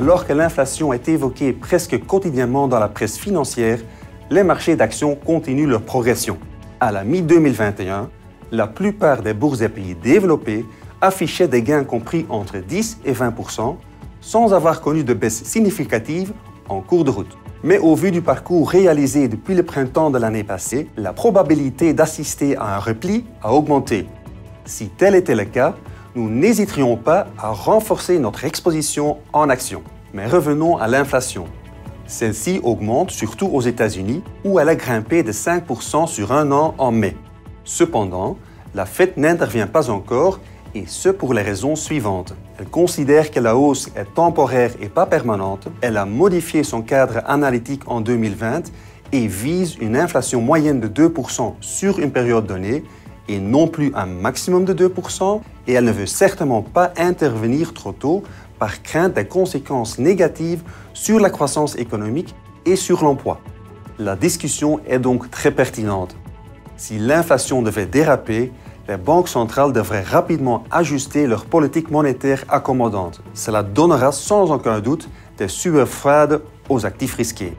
Alors que l'inflation est évoquée presque quotidiennement dans la presse financière, les marchés d'actions continuent leur progression. À la mi-2021, la plupart des bourses des pays développés affichaient des gains compris entre 10 et 20%, sans avoir connu de baisse significative en cours de route. Mais au vu du parcours réalisé depuis le printemps de l'année passée, la probabilité d'assister à un repli a augmenté. Si tel était le cas, nous n'hésiterions pas à renforcer notre exposition en actions. Mais revenons à l'inflation. Celle-ci augmente surtout aux États-Unis, où elle a grimpé de 5% sur un an en mai. Cependant, la Fed n'intervient pas encore, et ce pour les raisons suivantes. Elle considère que la hausse est temporaire et pas permanente. Elle a modifié son cadre analytique en 2020 et vise une inflation moyenne de 2% sur une période donnée et non plus un maximum de 2%. Et elle ne veut certainement pas intervenir trop tôt par crainte des conséquences négatives sur la croissance économique et sur l'emploi. La discussion est donc très pertinente. Si l'inflation devait déraper, les banques centrales devraient rapidement ajuster leur politique monétaire accommodante. Cela donnera sans aucun doute des sueurs froides aux actifs risqués.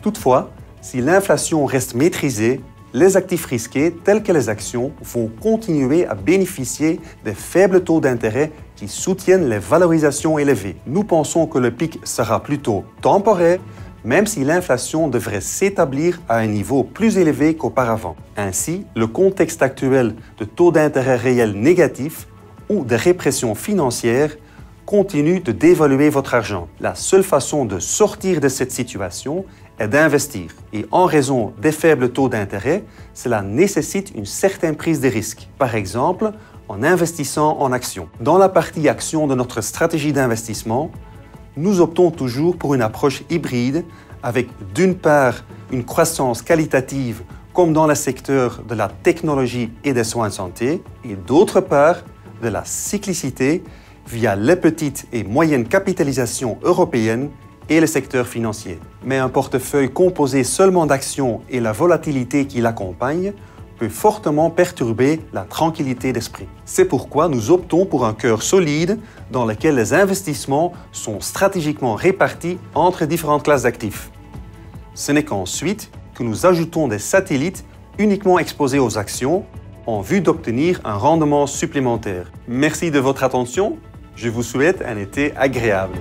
Toutefois, si l'inflation reste maîtrisée, les actifs risqués, tels que les actions, vont continuer à bénéficier des faibles taux d'intérêt qui soutiennent les valorisations élevées. Nous pensons que le pic sera plutôt temporaire, même si l'inflation devrait s'établir à un niveau plus élevé qu'auparavant. Ainsi, le contexte actuel de taux d'intérêt réels négatifs ou de répression financière continue de dévaluer votre argent. La seule façon de sortir de cette situation est d'investir. Et en raison des faibles taux d'intérêt, cela nécessite une certaine prise de risque. Par exemple, en investissant en actions. Dans la partie actions de notre stratégie d'investissement, nous optons toujours pour une approche hybride avec d'une part une croissance qualitative comme dans le secteur de la technologie et des soins de santé et d'autre part de la cyclicité via les petites et moyennes capitalisations européennes et le secteur financier. Mais un portefeuille composé seulement d'actions et la volatilité qui l'accompagne peut fortement perturber la tranquillité d'esprit. C'est pourquoi nous optons pour un cœur solide dans lequel les investissements sont stratégiquement répartis entre différentes classes d'actifs. Ce n'est qu'ensuite que nous ajoutons des satellites uniquement exposés aux actions en vue d'obtenir un rendement supplémentaire. Merci de votre attention. Je vous souhaite un été agréable.